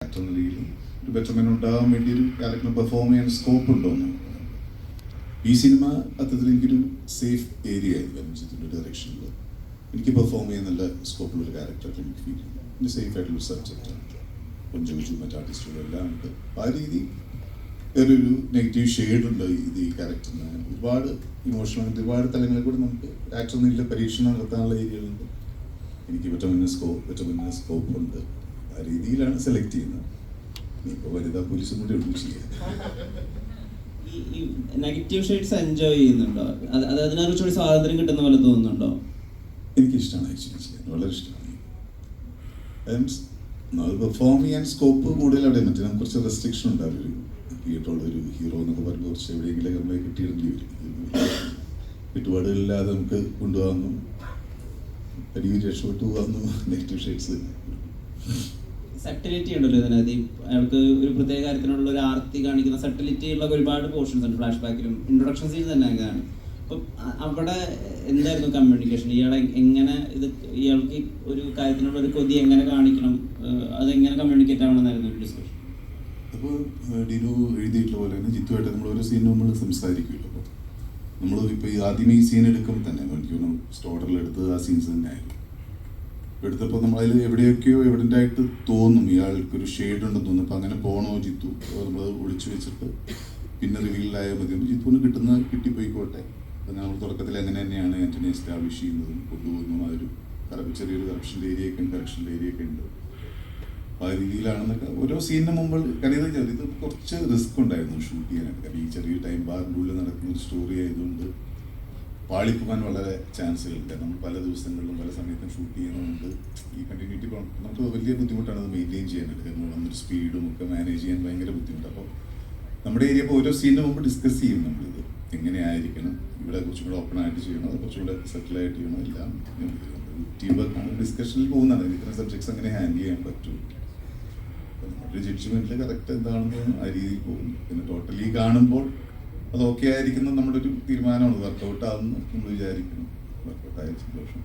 Actor എന്ന രീതിയിൽ ഒരു ബെറ്റർമെന്റ് ഉണ്ടാകാൻ വേണ്ടി ഒരു ക്യാരക്ടർ പെർഫോം ചെയ്യാൻ സ്കോപ്പ് ഉണ്ടോന്ന്. ഈ സിനിമ അത്തരത്തിൽ എനിക്കൊരു സേഫ് ഏരിയ ആയിരുന്നു രഞ്ജിത്തിന്റെ ഡയറക്ഷനിൽ. എനിക്ക് പെർഫോം ചെയ്യാൻ നല്ല സ്കോപ്പുള്ളൊരു ക്യാരക്ടറായിട്ട് എനിക്ക് ഫീൽ ചെയ്തു. പിന്നെ സേഫ് ആയിട്ടുള്ളൊരു സബ്ജക്റ്റാണ്. കൊഞ്ചു മറ്റ് ആർട്ടിസ്റ്റുകളും എല്ലാം ഉണ്ട്. ആ രീതി ഒരു നെഗറ്റീവ് ഷെയ്ഡ് ഉണ്ട് ഈ ക്യാരക്ടറിന്. ഒരുപാട് ഇമോഷണൽ ഒരുപാട് തലങ്ങളിൽ കൂടെ നമുക്ക് ആക്ടർ നില പരീക്ഷണം നടത്താനുള്ള ഏരിയകളുണ്ട്. എനിക്ക് വിറ്റമിന് സ്കോപ്പ് ഉണ്ട്. ആ രീതിയിലാണ് സെലക്ട് ചെയ്യുന്നത്. ഇപ്പോൾ വനിതാ പോലീസും കൂടി ഒന്നും ചെയ്യാൻ. ഈ നെഗറ്റീവ് ഷെയ്ഡ്സ് എൻജോയ് ചെയ്യുന്നുണ്ടോ? അത് അതിനെക്കുറിച്ചുകൂടി സ്വാതന്ത്ര്യം കിട്ടുന്ന പോലെ തോന്നുന്നുണ്ടോ? എനിക്കിഷ്ടമാണ് ആക്ച്വലി ചെയ്യാൻ, വളരെ ഇഷ്ടമാണ്. അത് പെർഫോം ചെയ്യാൻ സ്കോപ്പ് കൂടുതൽ അവിടെ മറ്റേ നമുക്ക് കുറച്ച് റെസ്ട്രിക്ഷൻ ഉണ്ടാവും. ഒരു തിയേറ്ററുള്ള ഒരു ഹീറോ എന്നൊക്കെ പറയുമ്പോൾ കുറച്ച് എവിടെയെങ്കിലും നമ്മളെ കിട്ടിയിടേണ്ടി വരും. ചുറ്റുപാടുകളില്ലാതെ നമുക്ക് കൊണ്ടുപോകാമെന്നും പരിധി രക്ഷപ്പെട്ടു പോകാമെന്നും നെഗറ്റീവ് ഷെയ്ഡ്സ്. സട്ടിലിറ്റി ഉണ്ടല്ലോ ഇതിനകത്ത്. അയാൾക്ക് ഒരു പ്രത്യേക കാര്യത്തിനുള്ള ഒരു ആർത്തി കാണിക്കുന്ന സട്ടിലിറ്റി ഉള്ള ഒരുപാട് പോർഷൻസ് ഉണ്ട്. ഫ്ലാഷ് ബാക്കിലും ഇൻട്രൊഡക്ഷൻ സീൻ തന്നെ അങ്ങനെയാണ്. അപ്പം അവിടെ എന്തായിരുന്നു കമ്മ്യൂണിക്കേഷൻ? എങ്ങനെ ഇയാൾക്ക് ഒരു കാര്യത്തിനുള്ള ഒരു കൊതി എങ്ങനെ കാണിക്കണം, അതെങ്ങനെ കമ്മ്യൂണിക്കേറ്റ് ആവണമെന്നായിരുന്നു ഡിസ്കഷൻ. അപ്പോൾ ഡിനു എഴുതിയിട്ടുള്ള പോലെ തന്നെ ജിത്തുമായിട്ട് നമ്മൾ ഓരോ സീനും നമ്മൾ സംസാരിക്കുമല്ലോ. അപ്പോൾ നമ്മൾ ഇപ്പോൾ ആദ്യം ഈ സീൻ എടുക്കുമ്പോൾ തന്നെ എനിക്ക് സ്റ്റോറിൽ എടുത്തത് ആ സീൻസ് തന്നെ ആയിരുന്നു. എടുത്തപ്പോൾ നമ്മളതിൽ എവിടെയൊക്കെയോ എവിഡൻ്റ് ആയിട്ട് തോന്നും ഇയാൾക്കൊരു ഷെയ്ഡ് ഉണ്ടെന്ന് തോന്നും. അപ്പോൾ അങ്ങനെ പോകണോ ജിത്തു, നമ്മൾ ഒളിച്ചു വെച്ചിട്ട് പിന്നെ റിവീലായാൽ മതി. ജിത്തുവിന് കിട്ടിപ്പോയിക്കോട്ടെ. അപ്പോൾ നമ്മൾ തുടക്കത്തിൽ അങ്ങനെ തന്നെയാണ് ആൻ്റണി എസ്റ്റാബ്ലിഷ് ചെയ്യുന്നതും കൊണ്ടുപോകുന്നതും. അതൊരു ചെറിയൊരു കറപ്ഷൻ്റെ ഏരിയയൊക്കെ ഉണ്ട്. അപ്പോൾ ആ രീതിയിലാണെന്നൊക്കെ ഓരോ സീനിന് മുമ്പ് കാര്യം ഇത് കുറച്ച് റിസ്ക് ഉണ്ടായിരുന്നു ഷൂട്ട് ചെയ്യാനായിട്ട്. കാരണം ഈ ചെറിയ ടൈം ബാറിൻ്റെ ഉള്ളിൽ നടക്കുന്ന ഒരു സ്റ്റോറി ആയതുകൊണ്ട് പാളിപ്പോകാൻ വളരെ ചാൻസുകളുണ്ട്. നമ്മൾ പല ദിവസങ്ങളിലും പല സമയത്തും ഷൂട്ട് ചെയ്യുന്നതുകൊണ്ട് ഈ കണ്ടിന്യൂറ്റി നമുക്ക് വലിയ ബുദ്ധിമുട്ടാണ് അത് മെയിൻറ്റെയിൻ ചെയ്യാനായിട്ട്. കാരണം വന്നൊരു സ്പീഡും ഒക്കെ മാനേജ് ചെയ്യാൻ ഭയങ്കര ബുദ്ധിമുട്ടാണ്. അപ്പോൾ നമ്മുടെ ഏരിയ ഇപ്പോൾ ഓരോ സീനിന് മുമ്പ് ഡിസ്കസ് ചെയ്യും നമ്മളിത് എങ്ങനെയായിരിക്കണം, ഇവിടെ കുറച്ചും കൂടെ ഓപ്പൺ ആയിട്ട് ചെയ്യണം, അത് കുറച്ചുകൂടെ സെറ്റിലായിട്ട് ചെയ്യണം, എല്ലാം ടീം വർക്കാണ് ഡിസ്കഷനിൽ പോകുന്നത്. ഇത്തരം സബ്ജക്ട്സ് എങ്ങനെ ഹാൻഡിൽ ചെയ്യാൻ പറ്റും, നമ്മുടെ ജഡ്ജ്മെൻറ്റിൽ കറക്റ്റ് എന്താണെന്ന് ആ രീതിയിൽ പോകുന്നു. പിന്നെ ടോട്ടലി കാണുമ്പോൾ അത് ഓക്കെ ആയിരിക്കുന്നത് നമ്മുടെ ഒരു തീരുമാനമാണ്. വർക്കൗട്ട് ആവുമെന്ന് നമ്മൾ വിചാരിക്കുന്നു. വർക്കൗട്ട് ആയ സന്തോഷം.